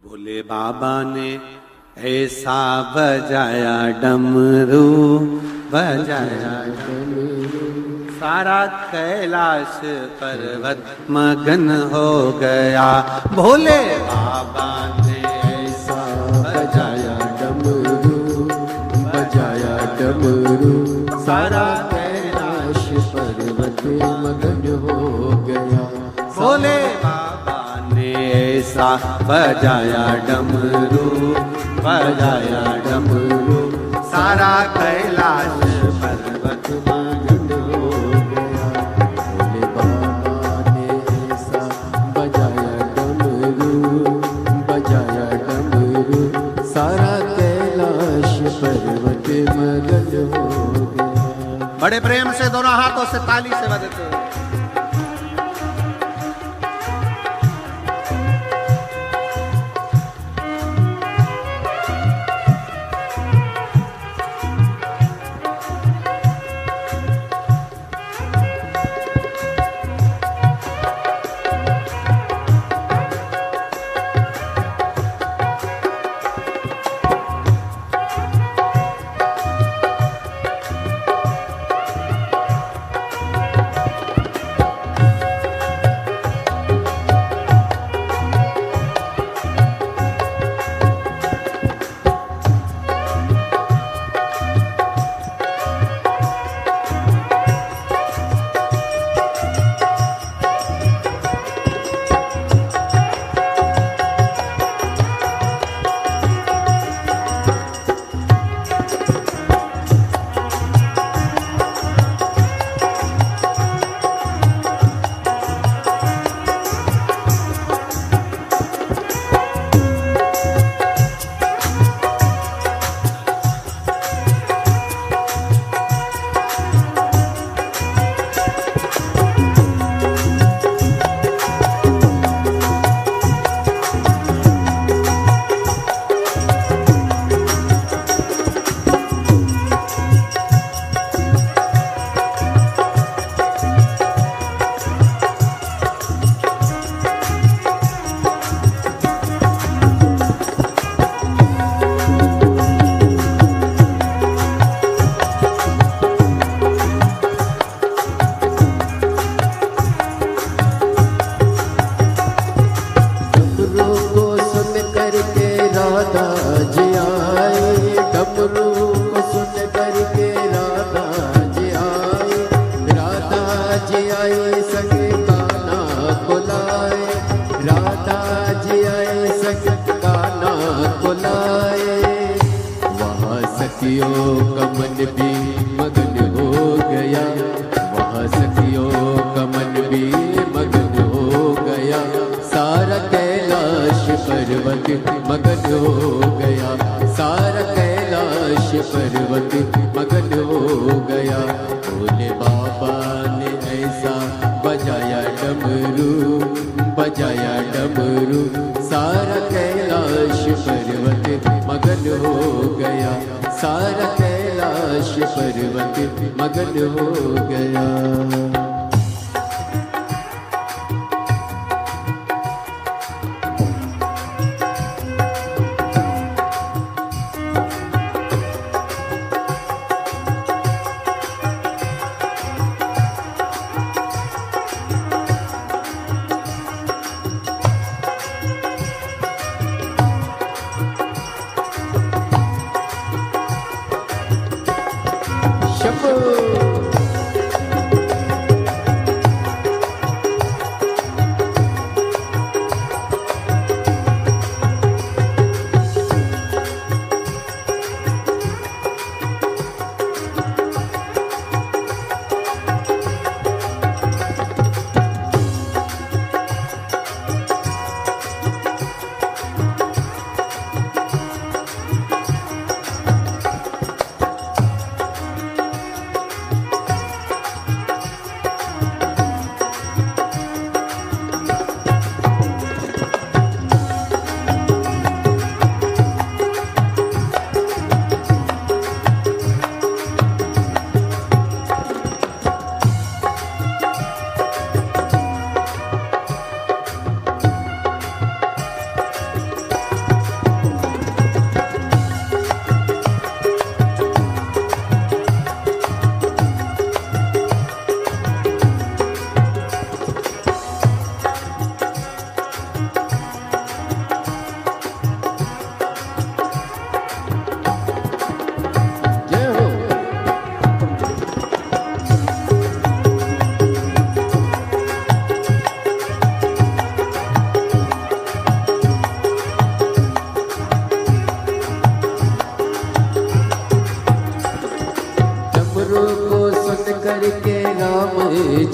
भोले बाबा ने ऐसा बजाया डमरू, बजाया डमरू, सारा कैलाश पर्वत मगन हो गया। भोले बाबा ने ऐसा बजाया डमरू, बजाया डमरू, सारा कैलाश पर्वत मगन हो गया। भोले बाबा ने ऐसा बजाया डमरू, बजाया डमरू, सारा कैलाश पर्वत मगन हो गया। भोले बाबा ने ऐसा बजाया डमरू, बजाया डमरू, सारा कैलाश पर्वत मगन हो गया। बड़े प्रेम से दोनों हाथों से ताली से बजाते हैं।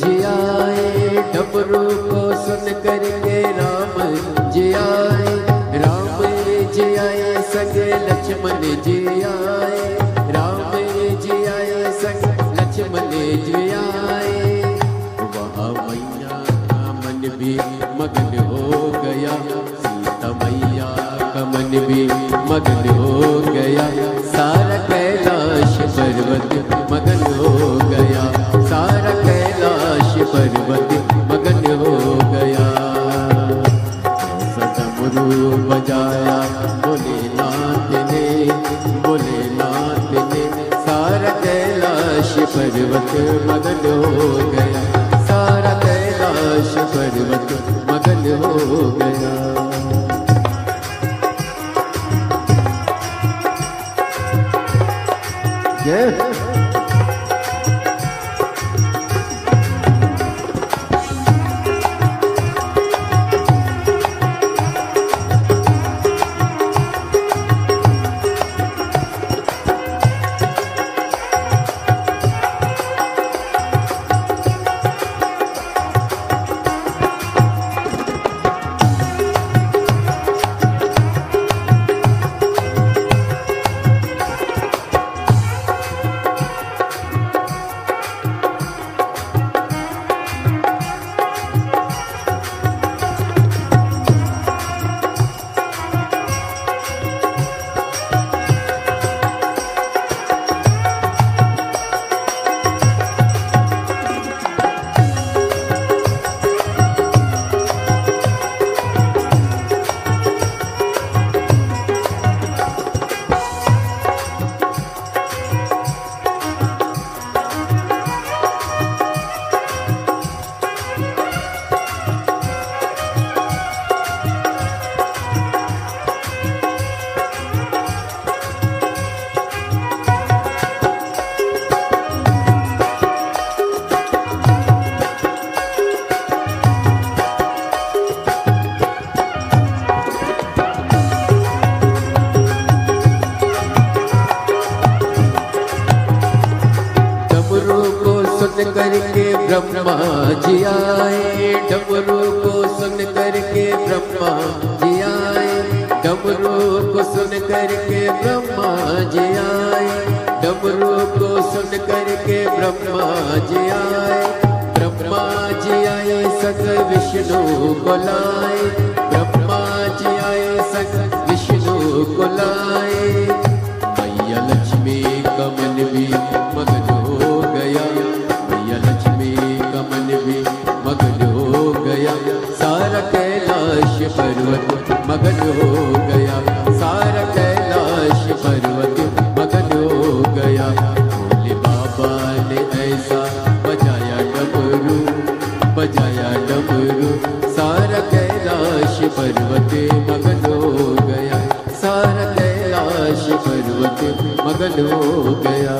जी आए, डमरू को सुन करके राम जी आए, राम जी आए संगे लक्ष्मण जी आए, राम जी आए संग लक्ष्मण जी आए। वहाँ मैया का मन भी मगन हो गया, सीता मैया का मन भी मगन हो गया, सारा कैलाश पर्वत मगन हो गया, सारा कैलाश पर्वत मगन हो गया। डमरू बजाया भोलेनाथ ने, भोलेनाथ ने, सारा कैलाश पर्वत मगन हो गया, सारा कैलाश पर्वत मगन हो गया। जय करके ब्रह्मा जी आए, डमरू को सुन करके ब्रह्मा जी आए, डमरू को सुन करके ब्रह्मा जी आए, डमरू को सुन करके ब्रह्मा जी आए, ब्रह्मा जी आए संग विष्णु को लाए, ब्रह्मा जी आए संग विष्णु को लाए। मैया लक्ष्मी का मन भी मगन हो गया, मगन हो गया, सारा कैलाश पर्वत मगन हो गया, सारा कैलाश पर्वत मगन हो गया। भोले बाबा ने ऐसा बजाया डमरू, बजाया डमरू, सारा कैलाश पर्वत मगन हो गया, सारा कैलाश पर्वत मगन हो गया।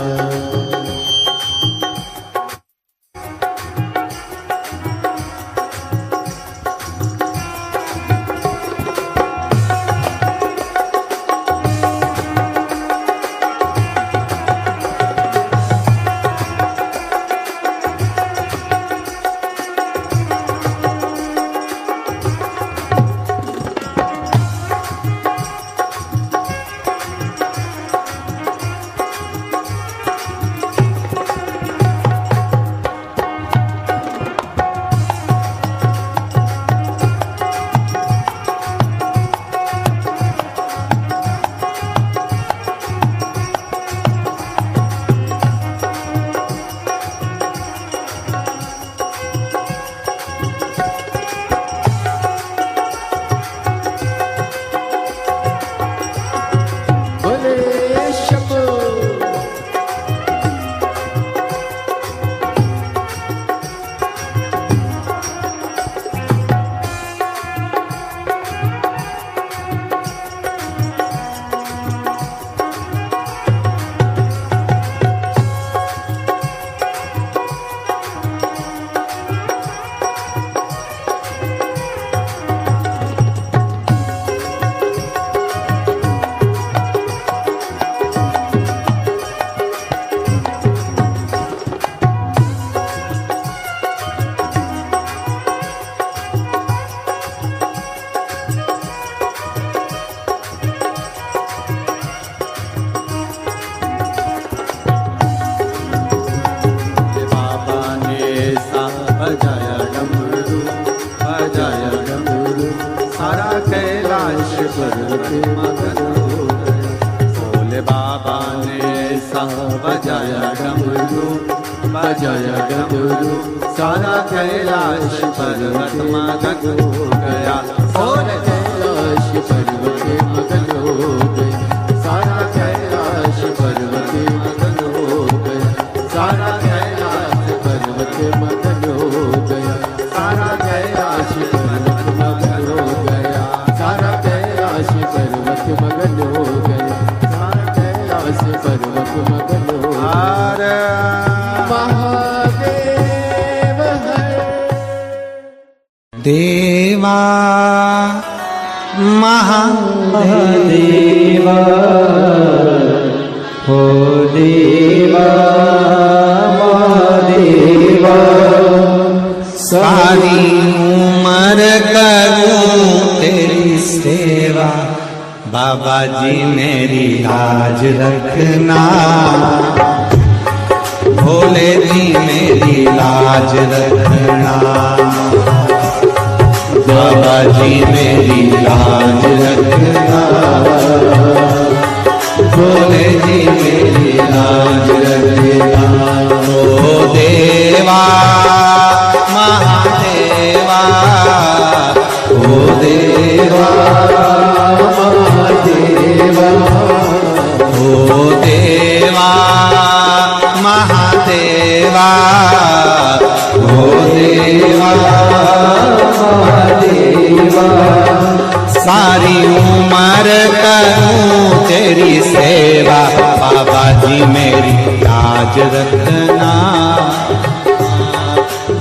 पर्वत मगन हो गया। भोले बाबा ने ऐसा बजाया डमरू, बजाया डमरू, सारा कैलाश पर्वत मगन हो गया। सारा कैलाश पर्वत मगन हो गया। सारा कैलाश पर्वत मगन हो गया। सारा कैलाश पर्वत मगन हो गया। सारा कैलाश पर्वत मगन हो गया। सारा कैलाश पर्वत मगन हो गया। सारा कैलाश पर्वत मगन हो गया। महादेव हर देवा महादेवा हो देवा महादेवा। सारी उम्र करूं तेरी सेवा, बाबा जी मेरी लाज रखना। भोले जी मेरी लाज रखना, बाबा जी मेरी लाज रखना। भोले जी मेरी लाज रखना। ओ देवा महादेवा, ओ देवा महादेवा, ओ देवा महादेवा, ओ देवा महादेवा। सारी उम्र करूं तेरी सेवा, बाबा जी मेरी लाज रखना।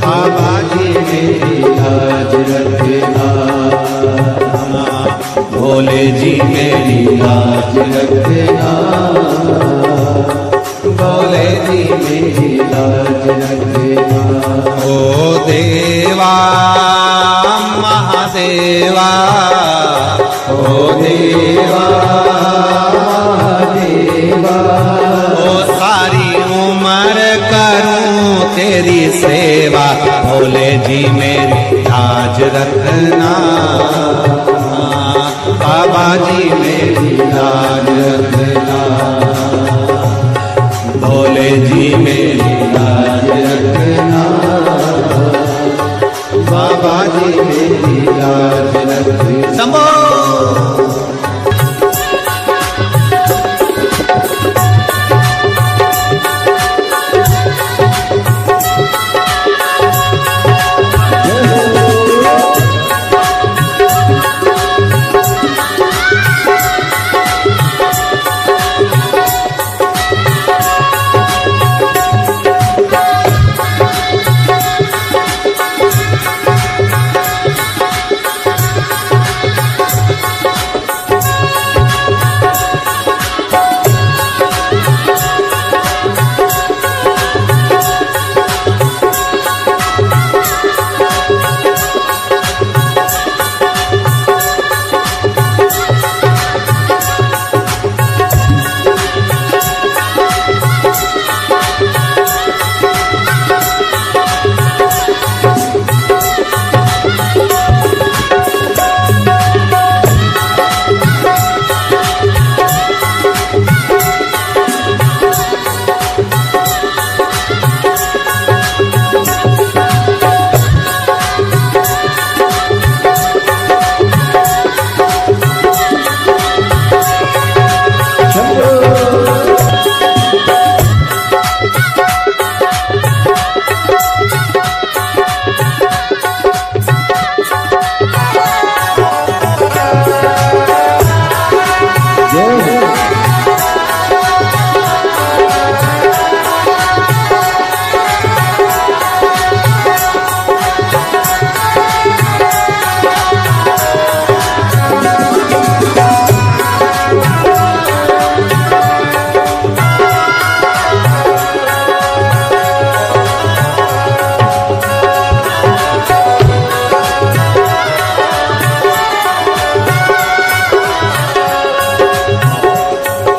बाबा जी मेरी लाज रखना। भोले जी मेरी लाज रखना। भोले जी मेरी लाज रखना। ओ देवा महादेवा, ओ देवा महादेवा। ओ सारी उम्र करूं तेरी सेवा, भोले जी मेरी लाज रखना। बाबा जी मेरी लाज रखना। भोले जी मेरी लाज रखना। बाबा जी मेरी लाज रखना। शंभो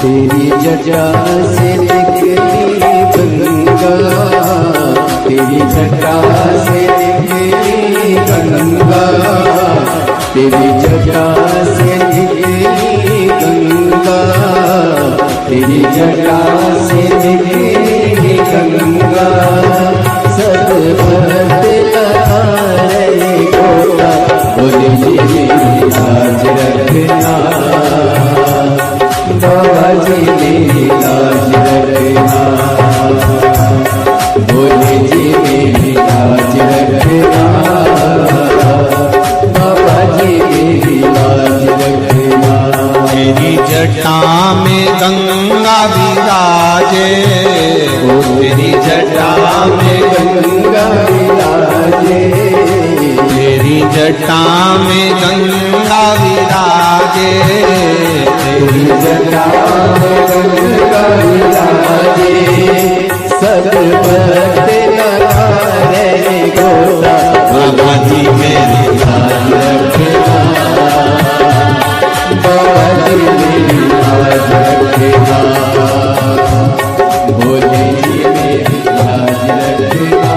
तेरी जटा से निकली गंगा, तेरी जटा से निकली गंगा, तेरी जटा से निकली जटा से निकली गंगा सब भक्त लगा रहे गोता बोले जी मेरी लाज रखना बाबा जी मेरी लाज रखना बोले जी मेरी लाज रखना बाबा जी मेरी लाज रखना। तेरी जटा में गंगा विराजे, तेरी जटा में गंगा विराजे, तेरी जटा में गंगा विराजे, तेरी जटा में गंगा विराजे सब भक्त लगा रहे गोता बाबा जी मेरी लाज रखना बाबा जी मेरी लाज रखना बोले जी मेरी लाज रखना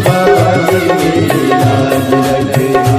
बाबा जी मेरी लाज रखना।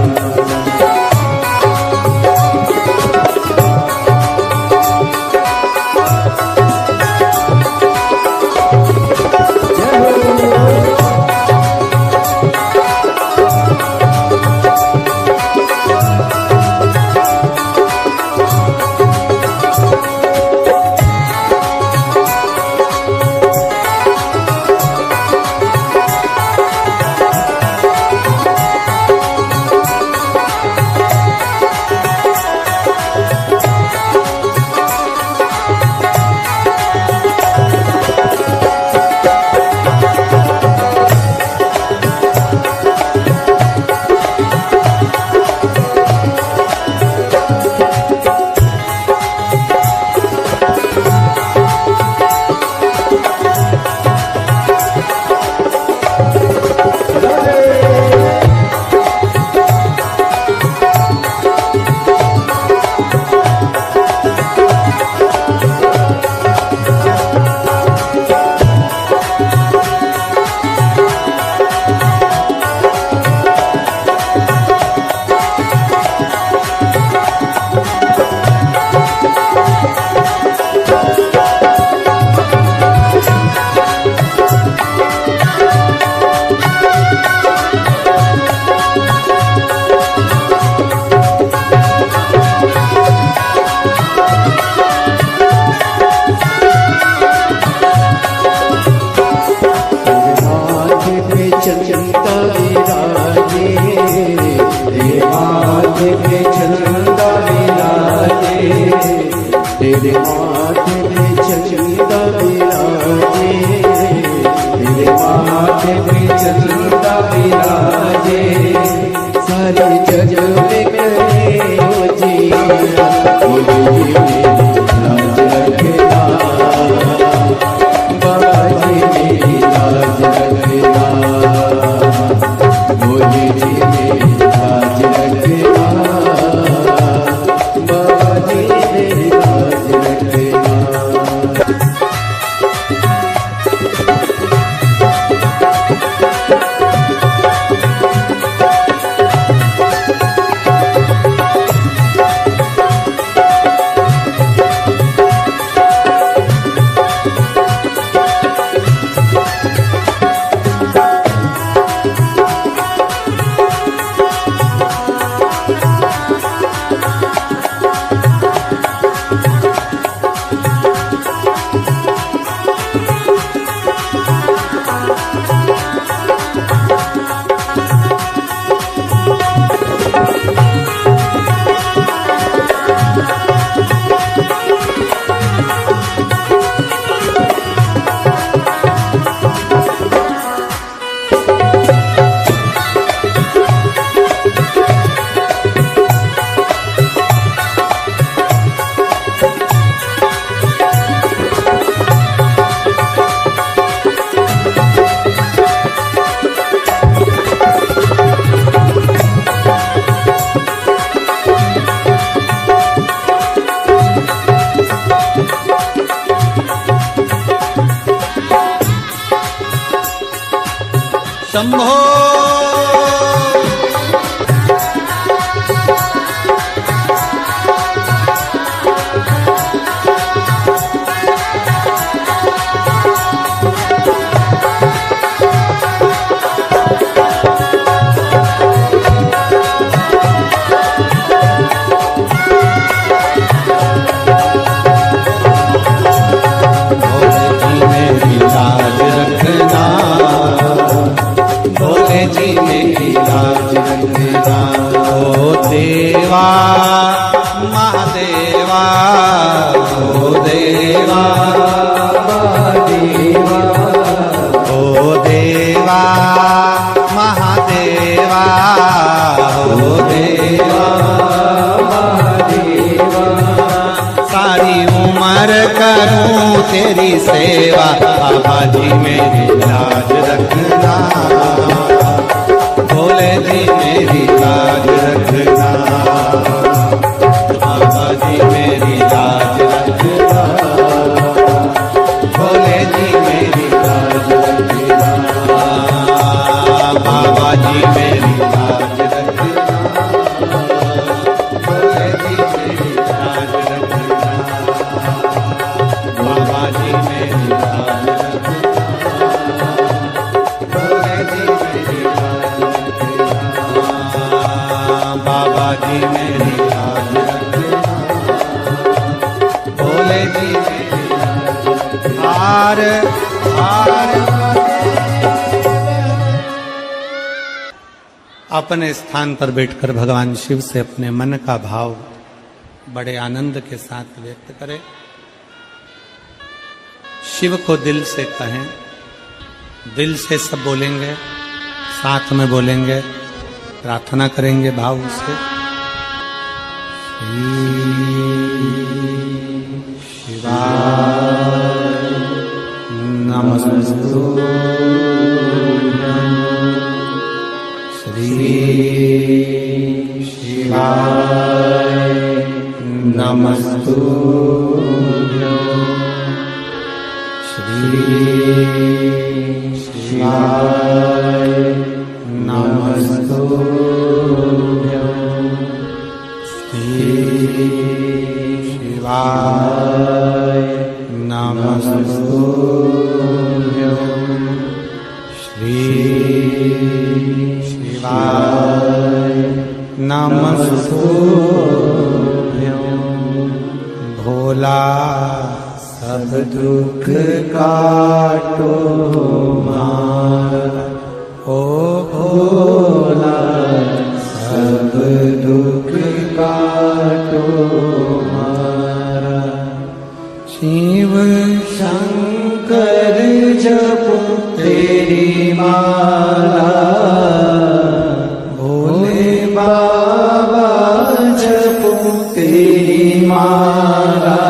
चंदा विराजे तेरे माथे पे चंदा विराजे तेरे माथे पे चंदा विराजे तेरे माथे पे चंदा विराजे सारे जग में करे हो जिया बोले जी मेरी लाज रखना बाबा जी मेरी लाज रखना बोले जी मेरी लाज रखना बाबा जी मेरी लाज रखना। शंभो महादेवा ओ देवा महादेवा ओ देवा महादेवा ओ देवा महादेवा सारी उम्र करूं तेरी सेवा बाबा जी मेरी लाज रखना भोले जी मेरी लाज रखना बाबा जी मेरी लाज रखना भोले जी मेरी लाज रखना बाबा जी मेरी लाज रखना भोले जी मेरी लाज रखना बाबा जी मेरी लाज रखना भोले जी मेरी लाज रखना बाबा जी मेरी लाज रखना भोले जी मेरी लाज रखना। हार अपने स्थान पर बैठकर भगवान शिव से अपने मन का भाव बड़े आनंद के साथ व्यक्त करें। शिव को दिल से कहें, दिल से सब बोलेंगे, साथ में बोलेंगे, प्रार्थना करेंगे भाव से। शिवाय नमस्तुभ्यं श्री शिवाय नमस्तुभ्यं श्री शिवाय नमस्तुभ्यं श्री शिवाय नमस्तुभ्यं श्री शिवाय नमस्तुभ्यं भोला सब दुख काटो मारा ओ भोला सब दुख काटो मारा शिव शंकर जपो तेरी माला भोले बाबा जपो तेरी माला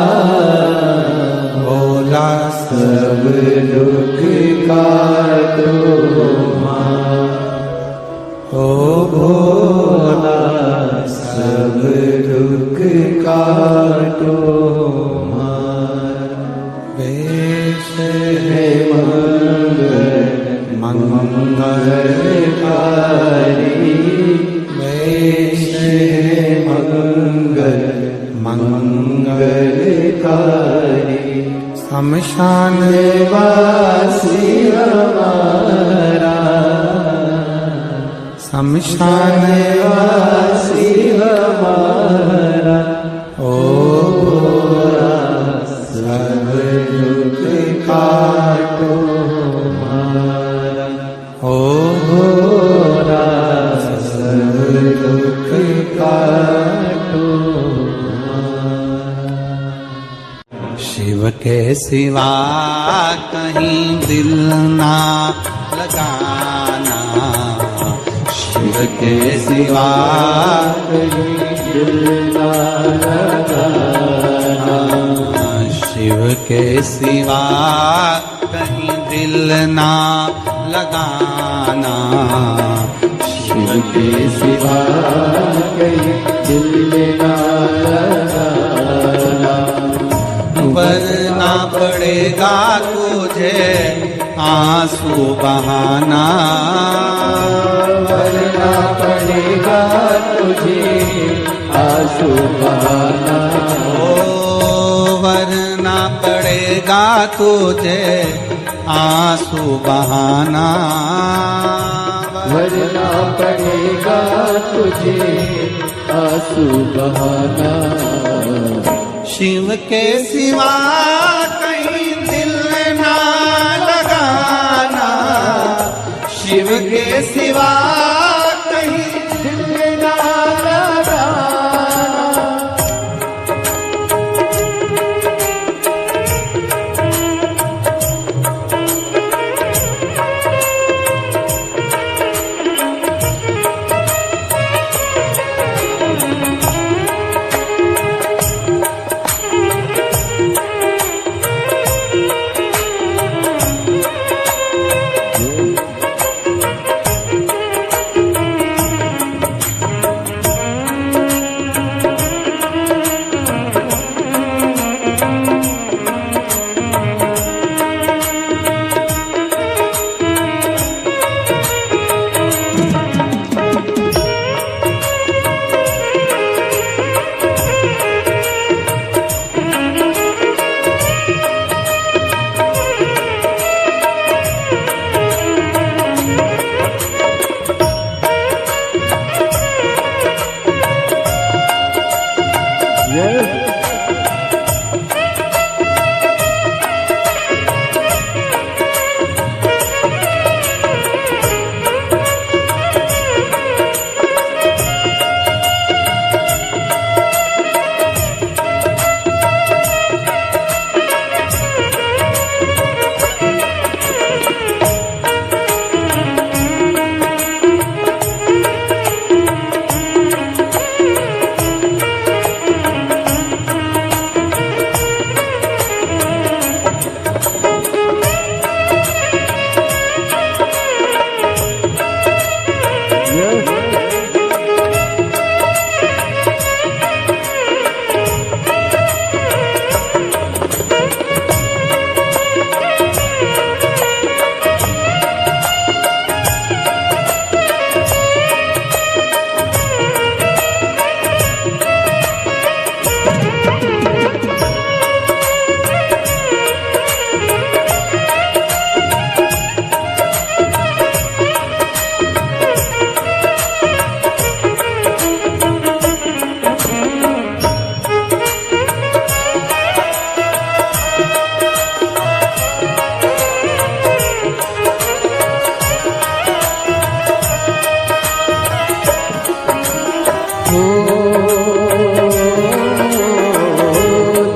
भोला सब दुख काटो ओ भोला सब दुख काटो वेश है मंगलकारी वेश है मंगलकारी शमशान वासी हमारा शमशान वासी हमारा ओ भोला सब दुख काटो मारा ओ भोला सब दुख काटो मारा। शिव के सिवा कहीं दिल ना लगाना शिव के सिवा कहीं दिल ना लगाना शिव के सिवा कहीं दिल ना लगाना शिव के सिवा कहीं दिल ना लगाना वरना पड़ेगा तुझे आंसू बहाना वरना पड़ेगा तुझे आंसू बहाना ओ वरना पड़ेगा तुझे आंसू बहाना वरना पड़ेगा तुझे आंसू बहाना शिव के सिवा कहीं दिल ना लगाना शिव के सिवा कहीं दिल ना लगाना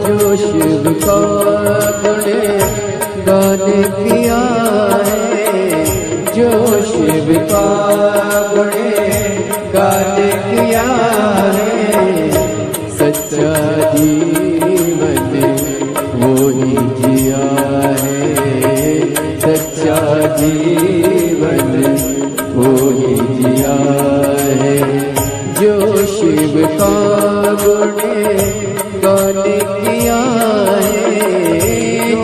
जो शिव का गुणगान किया है, जो शिव का गुणगान किया है, सच्चा जीवन वो ही जिया है, सच्चा जीवन वो ही जिया है। जो शिव का गुणगान किया है,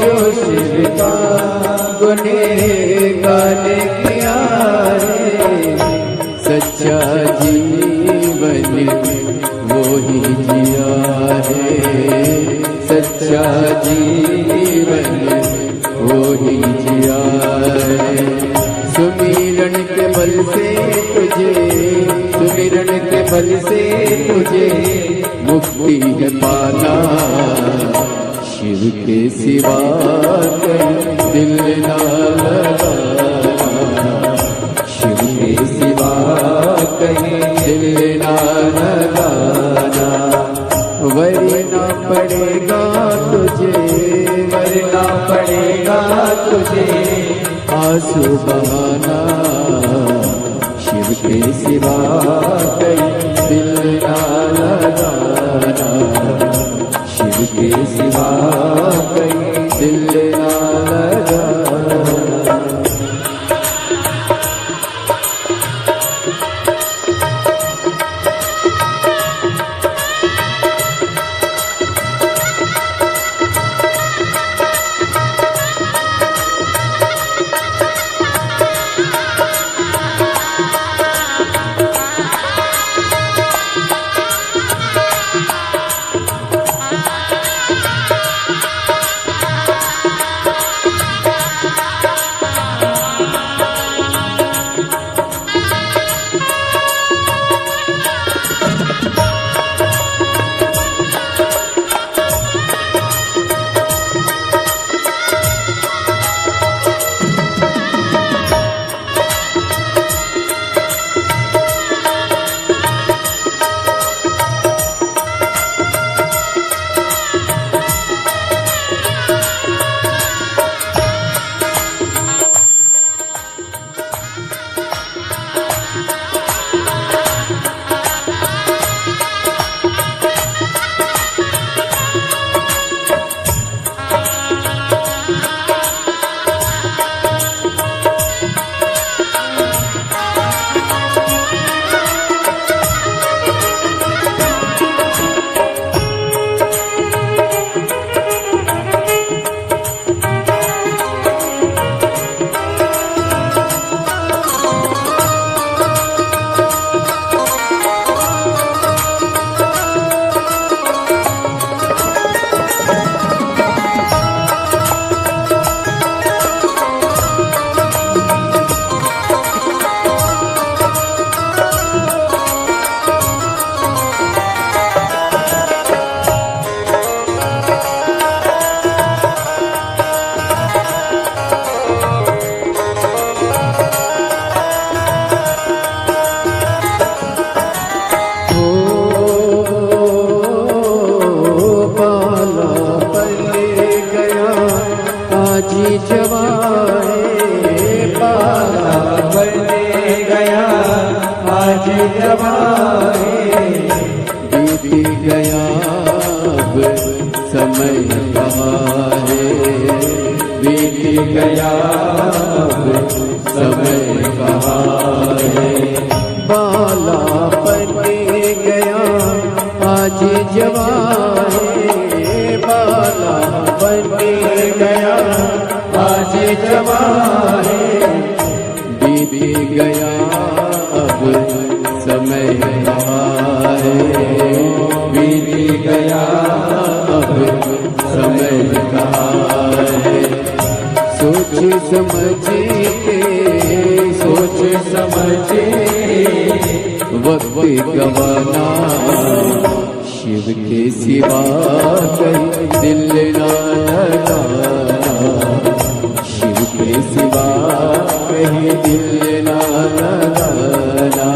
जो शिव का गुणगान किया है, सच्चा जीवन वो ही जिया है, सच्चा जीवन वो ही जिया है। सुमिरन के बल से तुझे, सुमिरन के बल से तुझे मुक्ति है पाना, शिव के सिवा कहीं दिल ना लगाना, शिव के सिवा कहीं दिल ना लगाना। वरना पड़ेगा तुझे, वरना पड़ेगा तुझे आंसू बहाना, शिव के सिवा कहीं दिल ना लगाना, शिव के सिवा कहीं दिल ना लगाना। अब समय कहाँ है, बीत गया अब समय कहाँ है। बाला बन गया आज जवान है, बाला बन गया आज जवान है, बीत गया अब समय कहाँ है, बीत गया अब समय कहाँ है। सोच समझ के वक्त गवाना, शिव के सिवा कहीं दिल ना लगाना, शिव के सिवा कहीं दिल ना लगाना।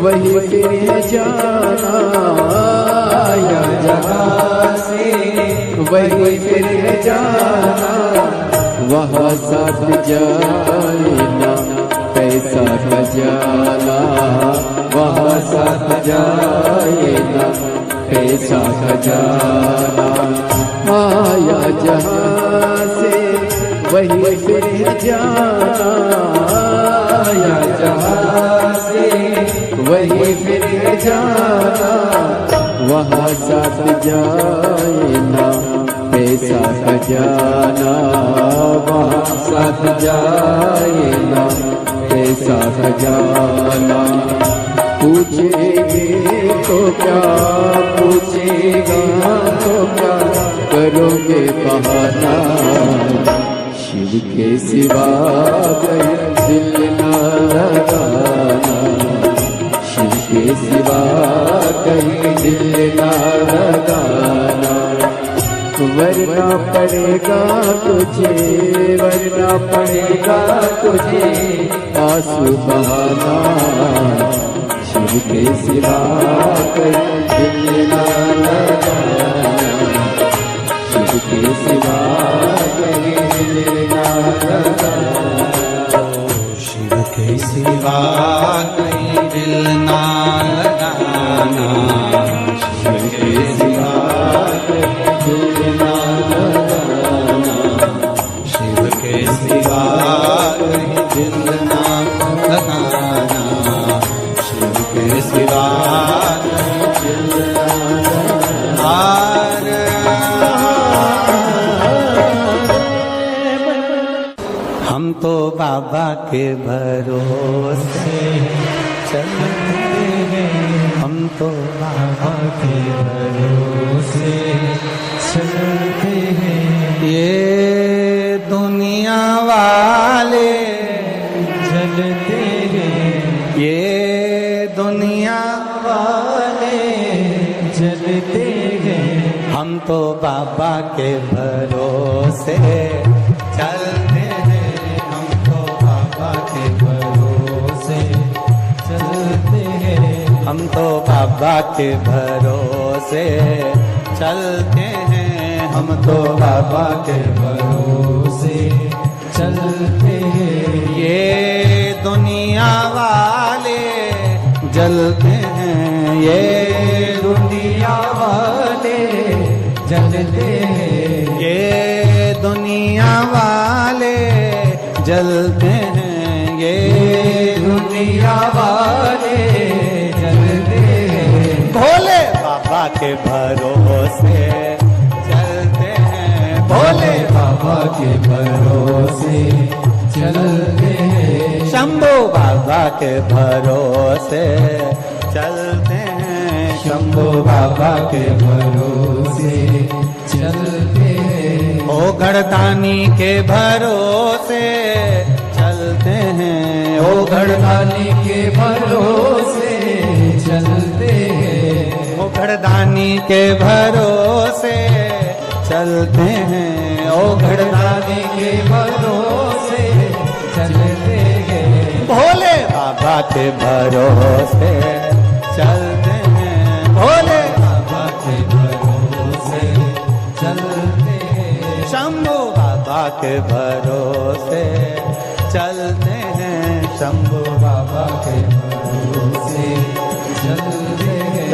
वही फिर जाना, आया जहाँ से वही फिर जाना, वहाँ साथ जाना पैसा खजाना, वहाँ साथ जाना पैसा खजाना। आया जहाँ से वही फिर जाना, आया जहाँ से वही फिर जाना, वहाँ साथ जाना पैसा खजाना, वहाँ साथ जाना पैसा खजाना। पूछेंगे तो क्या पूछेगा तो क्या करोगे बहाना, शिव के सिवा कहीं दिल ना लगाना, शिव के सिवा कहीं दिल ना लगाना। वरना पड़ेगा तुझे, वरना पड़ेगा तुझे आंसू बहाना, शिव के सिवा कहीं दिल ना लगाना, शिव के सिवा कहीं दिल ना लगाना, शिव के सिवा कहीं दिल ना लगाना, शिव के सिवा कहीं दिल ना लगाना, शिव के सिवा कहीं दिल ना लगाना, शिव के सिवा कहीं दिल ना लगाना। हम तो बाबा के भरोसे चलते हैं, हम तो बाबा के भरोसे चलते हैं। ये दुनिया वाले चलते हैं, ये दुनिया वाले चलते हैं, हम तो बाबा के भरोसे चलते हैं, हम तो बाबा के भरोसे चलते हैं, हम तो बाबा के भरोसे चलते हैं, हम तो बाबा के भरोसे चलते हैं। ये दुनिया वाले जलते हैं, ये दुनिया वाले जलते हैं, ये दुनिया वाले जलते हैं, ये दुनिया वाले जलते हैं। भोले बाबा के भरोसे चलते हैं, भोले बाबा के भरोसे चलते हैं, शंभू बाबा के भरोसे चलते हैं, शंभू बाबा के भरोसे चलते हैं। ओ गढ़दानी के भरोसे चलते हैं, ओ गढ़दानी के भरोसे चलते हैं, ओ गढ़दानी के भरोसे चलते हैं, ओ गढ़दानी के भरोसे चलते हैं। भोले बाबा के भरोसे चलते हैं, भोले बाबा के भरोसे चलते हैं, शंभू बाबा के भरोसे चलते हैं, शंभू बाबा के भरोसे चलते हैं।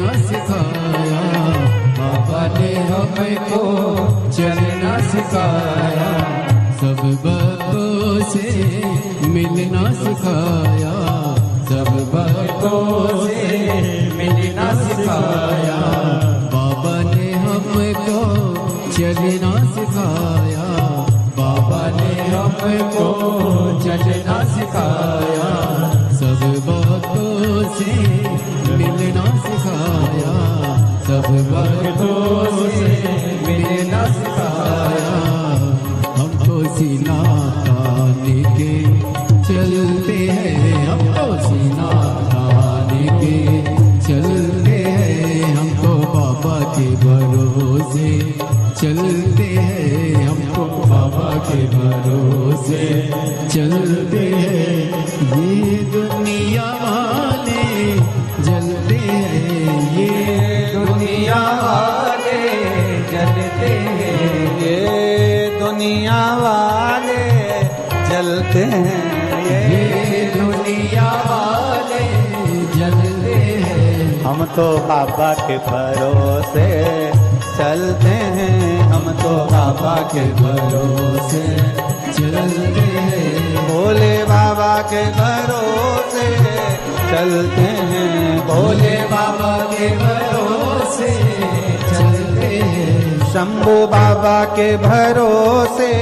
चलना सिखाया, बाबा ने हमको चलना सिखाया, सब भक्तों से मिलना सिखाया, सब भक्तों से मिलना सिखाया, बाबा ने हमको चलना सिखाया, बाबा ने हमको चलना सिखाया, सब भक्तों से मिलना सिखाया, सब भक्तों से मिलना सिखाया, हमको सीना तान के चलते हैं, हमको सीना तान के चलते हैं, हमको बाबा के भरोसे चलते हैं, हमको बाबा के भरोसे चलते हैं, ये दुनिया वाले जलते हैं, ये दुनिया वाले जलते हैं, ये दुनिया वाले जलते हैं, ये दुनिया वाले जलते हैं, हम तो बाबा के भरोसे चलते हैं, हम तो बाबा के भरोसे चलते हैं, भोले बाबा के भरोसे चलते हैं, भोले बाबा के भरोसे चलते हैं, शंभू बाबा के भरोसे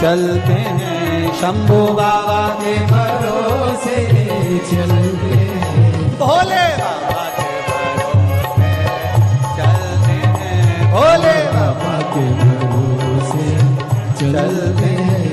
चलते हैं, शंभू बाबा के भरोसे चलते हैं, भोले बाबा के भरोसे चलते हैं, भोले बाबा के भरोसे चलते हैं।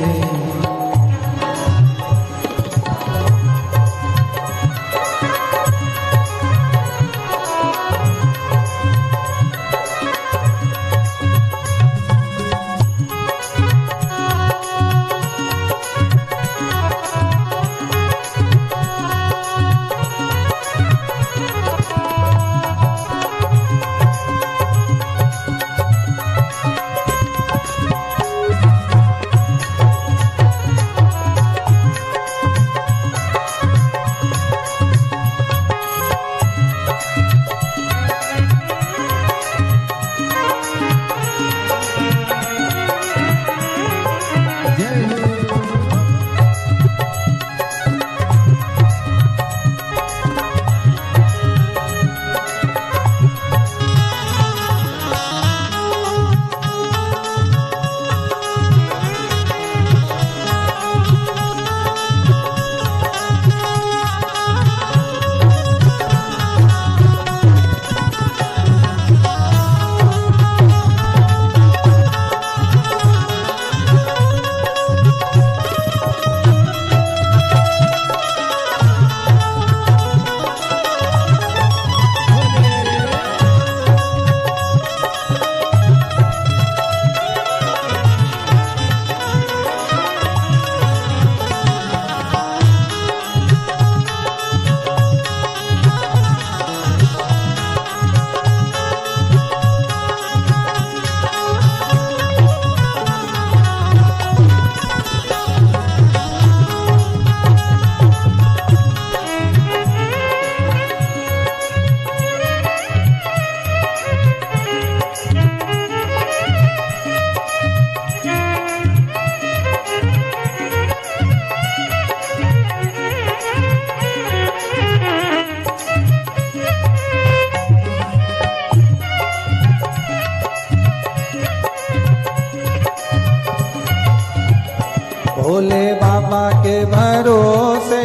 भोले बाबा के भरोसे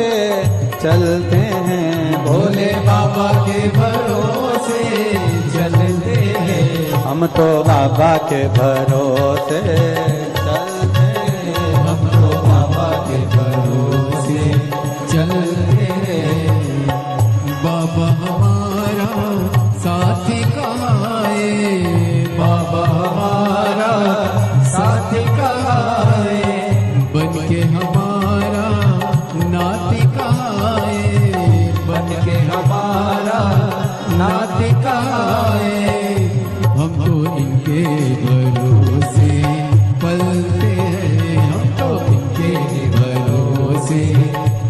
चलते हैं, भोले बाबा के भरोसे चलते हैं, हम तो बाबा के भरोसे चलते हैं, हम तो बाबा के भरोसे चलते हैं, बाबा हमारा साथी कहाँ है, बाबा हमारा साथी कहाँ है, बन के हमारा नाती कहाँ है, बन के हमारा नाती कहाँ है, हम तो इनके भरोसे पलते हैं, हम तो इनके भरोसे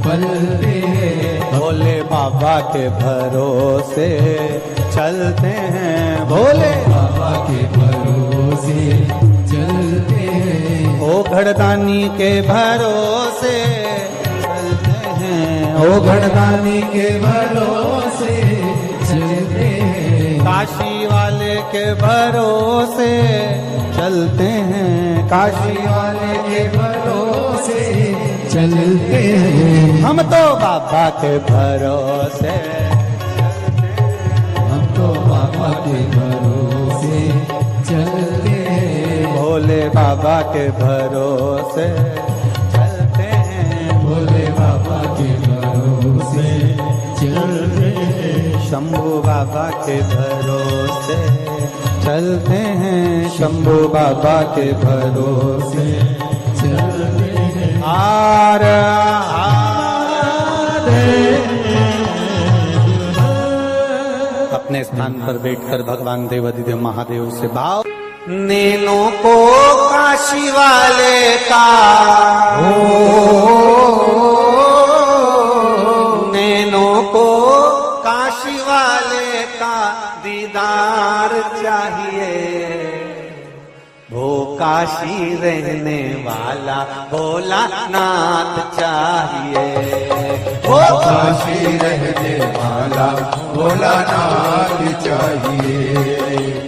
पलते हैं, भोले बाबा के भरोसे चलते हैं भोले बाबा के भरोसे चलते हैं। ओ घड़दानी के भरोसे चलते हैं। ओ घड़दानी के भरोसे चलते हैं। काशी वाले के भरोसे चलते हैं। काशी वाले के भरोसे चलते हैं। हम तो बाबा के भरोसे, हम तो बाबा के भरोसे चलते हैं। भोले बाबा के भरोसे चलते हैं। भोले बाबा के भरोसे चलते हैं। शंभू बाबा के भरोसे चलते हैं। शंभू बाबा के भरोसे चलते हैं। आर अपने स्थान पर बैठकर भगवान देवाधिदेव महादेव से भाव। नैनों को काशी वाले का, नैनों को काशी वाले का दीदार चाहिए। वो काशी रहने वाला भोलानाथ चाहिए। वो काशी रहने वाला भोलानाथ चाहिए।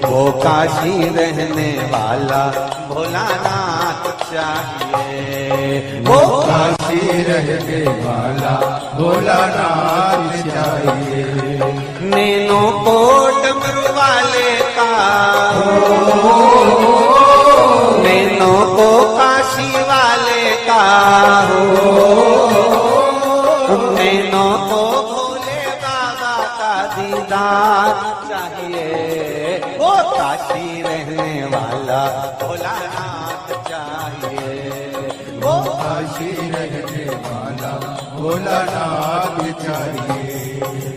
वो काशी रहने वाला भोलानाथ चाहिए। वो काशी रहने वाला भोलानाथ चाहिए। नैनों को डमरू वाले का, नैनों को काशी वाले का हो। नैनों को भोले बाबा का दीदार चाहिए। वो काशी रहने वाला भोलानाथ चाहिए। वो काशी रहने वाला भोलानाथ चाहिए।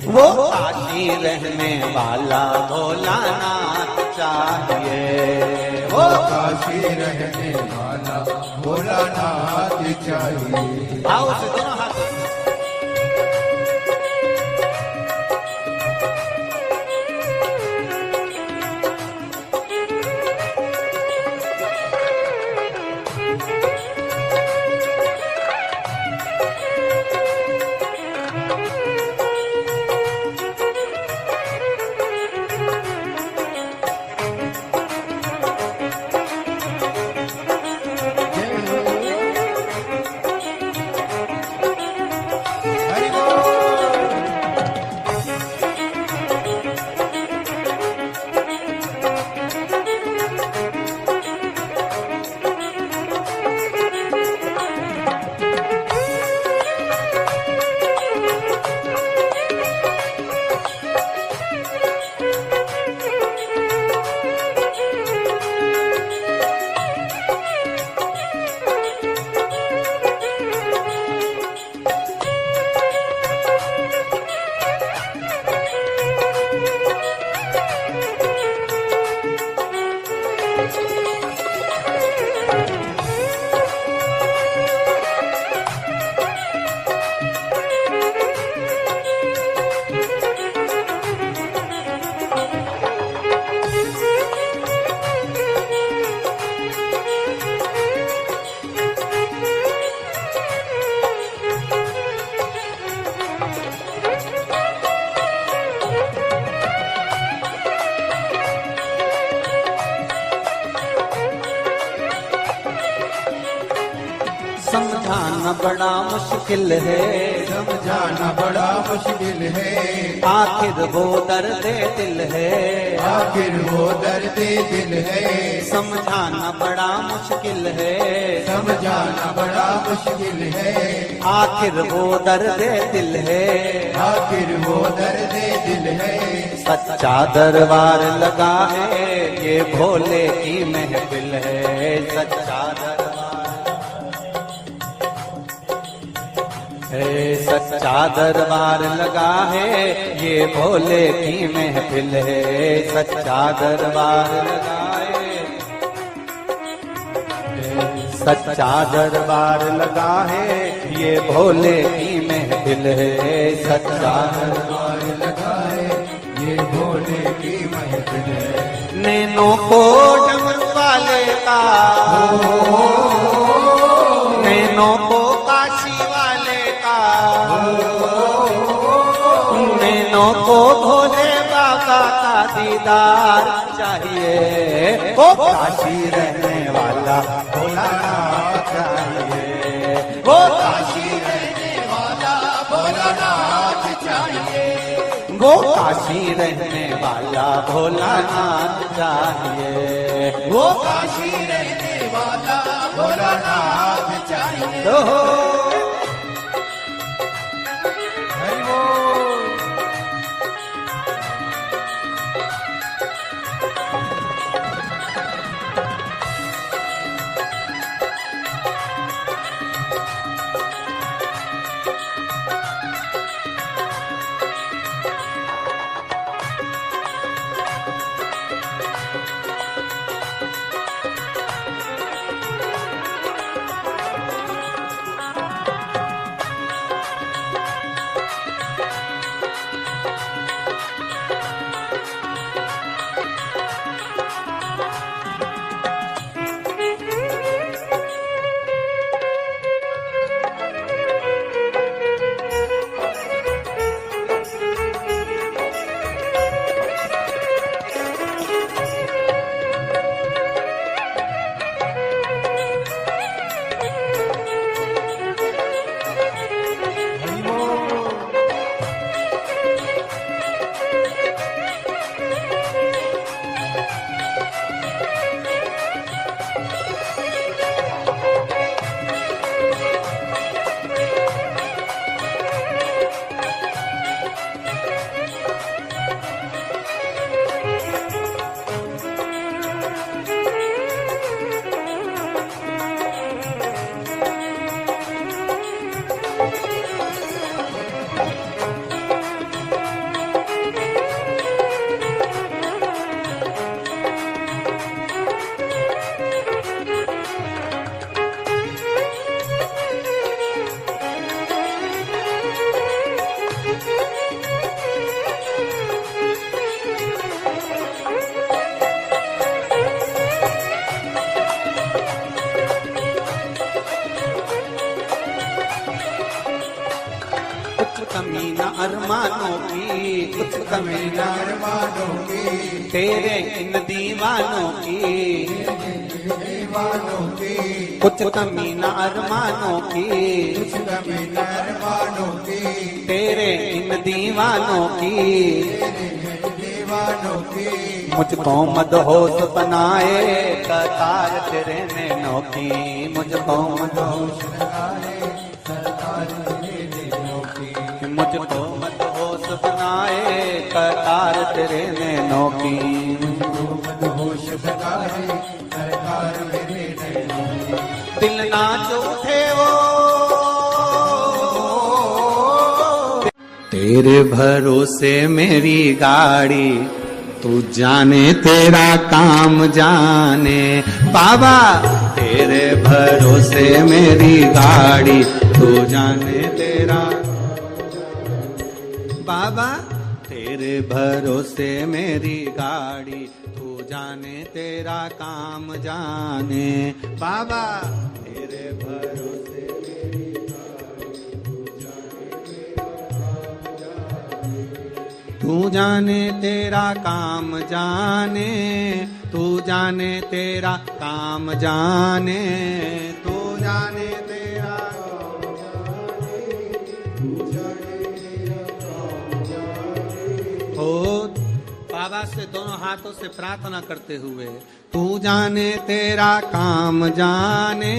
वो काशी रहने वाला भोलानाथ चाहिए। वो काशी रहने वाला भोलानाथ चाहिए। आओ से दोनों हाथ। समझाना बड़ा मुश्किल है, समझाना बड़ा मुश्किल है। आखिर वो दर्द दिल है, आखिर वो दर्द दिल है। समझाना बड़ा मुश्किल है, समझाना बड़ा मुश्किल है। आखिर वो दर्द दिल है, आखिर वो दर्द दिल है। सच्चा दरबार लगा है, ये भोले की महफिल है। सच्चा दरबार है, सच्चा दरबार लगा है, ये भोले की महफिल है। सच्चा दरबार लगा है, सच्चा दरबार लगा है, ये भोले की महफिल है। सच्चा दरबार लगा है, ये भोले नैनों को डमरू वाले का, नैनों को काशी वाले का, नैनों को भोले बाबा का दीदार चाहिए। वो काशी रहने वाला भोलानाथ चाहिए, वो काशी रहने वाला भोलानाथ चाहिए, वो काशी रहने वाला भोलानाथ चाहिए, वो काशी रहने वाला भोलानाथ चाहिए। हरि बोल। अरमानों की, कुछ कमी न अरमानों की, तेरे इन दीवानों की, कुछ कमी न अरमानों की, कुछ कमी न अरमानों की, तेरे इन दीवानों की, मुझको मदहोश बनाए कतार तेरे नैनों की, मुझको मदहोश बनाए कतार तेरे नैनों की, मुझको मदहोश बनाए कतार तेरे नैनों की, मदहोश बनाए कतार तेरे नैनों की, दिल नाच उठे वो तेरे भरोसे मेरी गाड़ी, तू जाने तेरा काम जाने बाबा, तेरे भरोसे मेरी गाड़ी, तू जाने तेरा बाबा, तेरे भरोसे मेरी गाड़ी, तू जाने तेरा काम जाने बाबा, तेरे भरोसे मेरी गाड़ी, तू जाने तेरा काम जाने, तू जाने तेरा काम जाने, तू जाने तेरा बाबा से दोनों हाथों से प्रार्थना करते हुए, तू जाने तेरा काम जाने,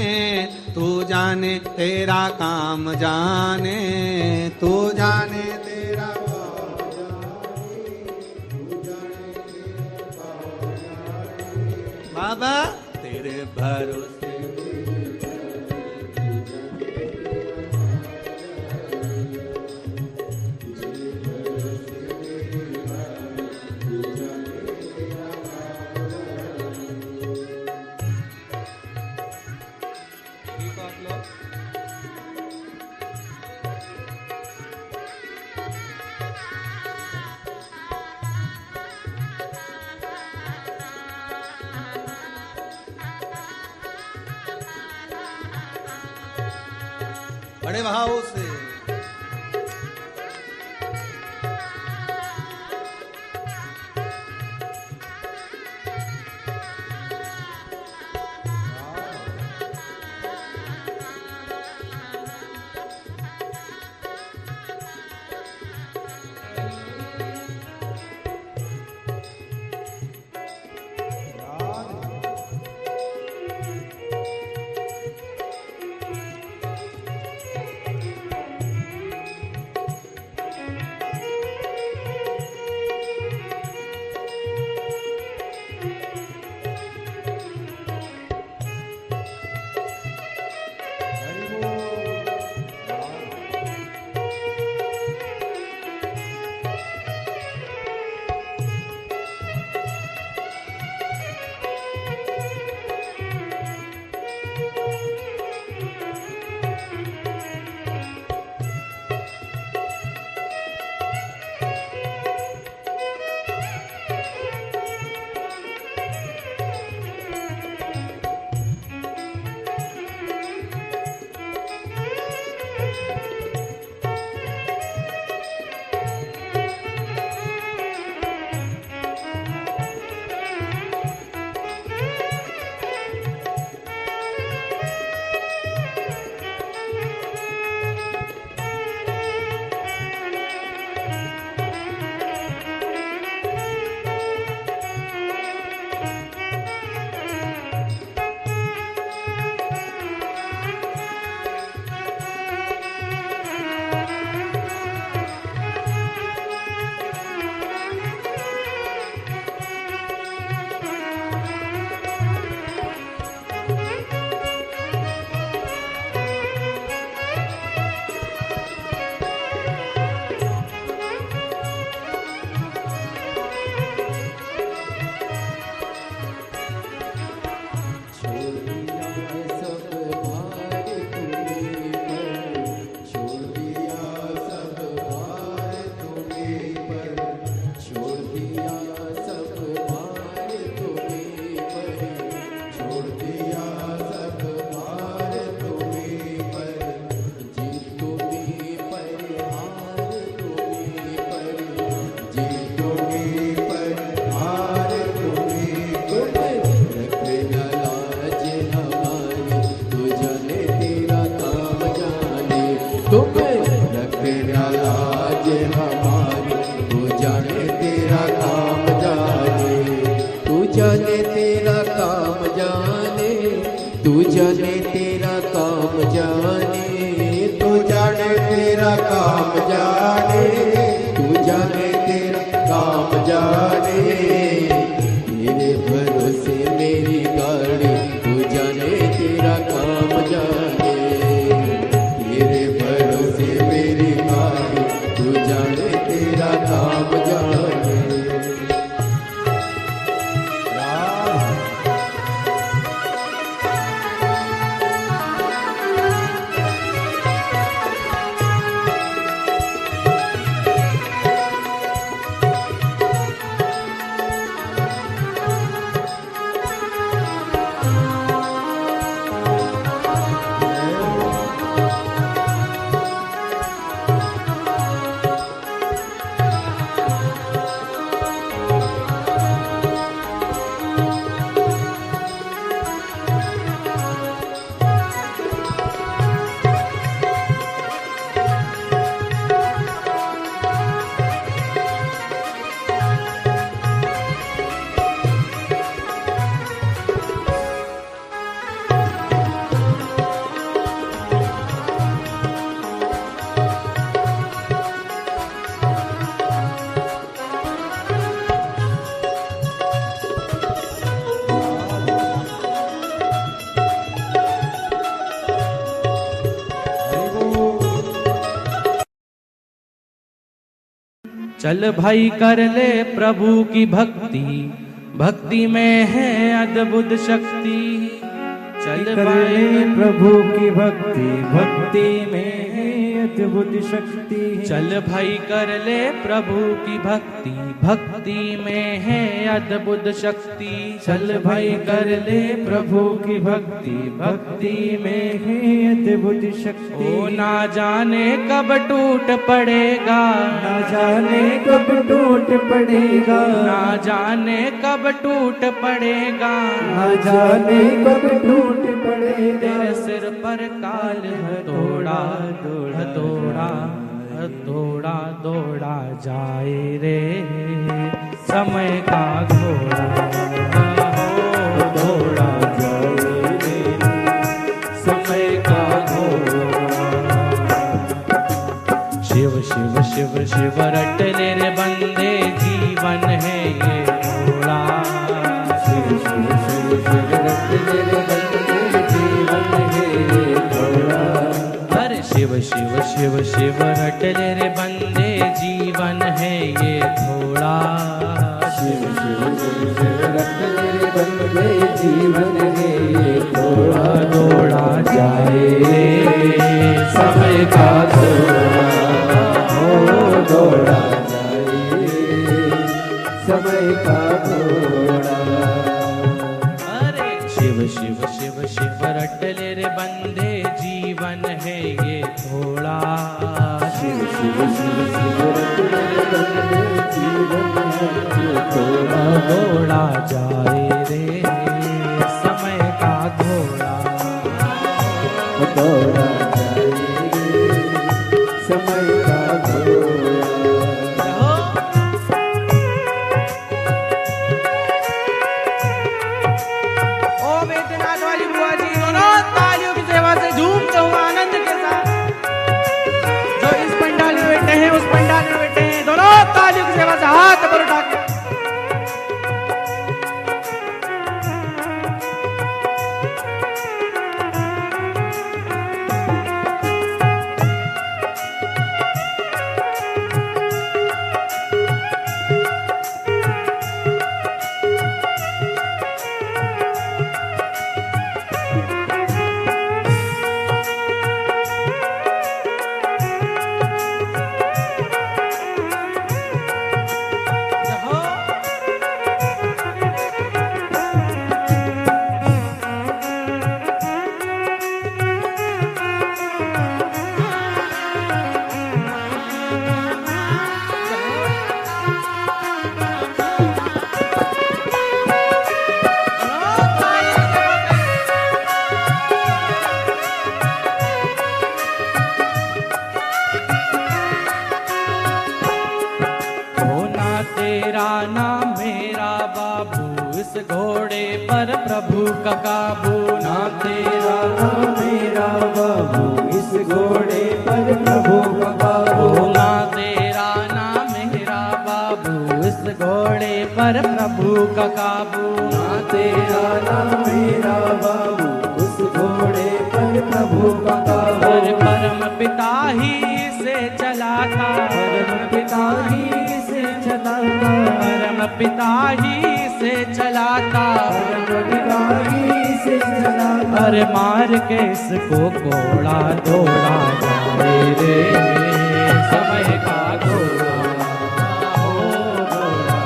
तू जाने तेरा काम जाने, तू जाने तेरा काम जाने, तू जाने तेरा काम जाने बाबा, तेरे भरोसे बड़े भाव से। जाने तेरा काम जाने, तू जाने तेरा काम जाने, तू जाने तेरा काम जाने, तू जाने तेरा काम जाने। तेरे भरोसे मेरी गाड़ी, तू जाने तेरा काम जाने, तेरे भरोसे मेरी गाड़ी, तू जाने तेरा काम जाने। चल भाई कर ले प्रभु की भक्ति, भक्ति में है अद्भुत शक्ति। चल कर ले प्रभु की भक्ति, भक्ति में है अद्भुत शक्ति। चल भाई कर ले प्रभु की भक्ति, भक्ति में है अद्भुत शक्ति। चल भाई कर ले प्रभु की भक्ति, भक्ति में है अद्भुत शक्ति। ओ ना जाने कब टूट पड़ेगा, ना जाने कब टूट पड़ेगा, ना जाने कब टूट पड़ेगा, ना जाने कब टूट पड़ेगा। तेरे सिर पर काल हथौड़ा हथौड़ा हथौड़ा दौड़ा जाए रे समय का घोड़ा, दौड़ा जाए रे समय का घोड़ा। शिव शिव शिव शिव रट ले रे बंदे जीवन है ये थोड़ा। शिव शिव शिव शिव रट ले रे बंदे जीवन है ये थोड़ा। अरे शिव शिव शिव शिव रट ले रे बंदे जीवन है ये थोड़ा। शिव शिव शिव शिव रट ले रे बंदे जीवन है ये थोड़ा। दौड़ा जाए समय का घोड़ा, हो दौड़ा जाए समय का घोड़ा। अरे शिव शिव शिव शिव रट ले रे बंदे जीवन है ये थोड़ा। शिव शिव शिव शिव रट ले रे बंदे जीवन है ये थोड़ा। दौड़ा जाए रे समय का घोड़ा। दौड़ा जाए समय का घोड़ा। ओ वेदनाथ वाली बुआ जी दोनों तालियों की सेवा से झूमते हुए आनंद के साथ जो इस पंडाल में बैठे हैं उस पंडाल में बैठे हैं, दोनों तालियों की सेवा से हाथ पर उठा के तेरा नाम मेरा बाबू, इस घोड़े पर प्रभु का काबू। ना तेरा नाम मेरा बाबू, इस घोड़े पर प्रभु का काबू। ना तेरा नाम मेरा बाबू, इस घोड़े पर प्रभु का काबू। ना तेरा नाम मेरा बाबू, उस घोड़े पर प्रभु का काबू। और परम पिता ही से चलाता, परम पिता ही से चलाता, परम पिता ही से चलाता, परम पिता ही से चलाता। अरे मार के इसको घोड़ा दौड़ा जाए रे समय का घोड़ा। ओ घोड़ा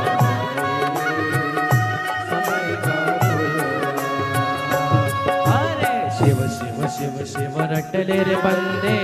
समय का घोड़ा। अरे शिव शिव शिव शिव रट ले रे बंदे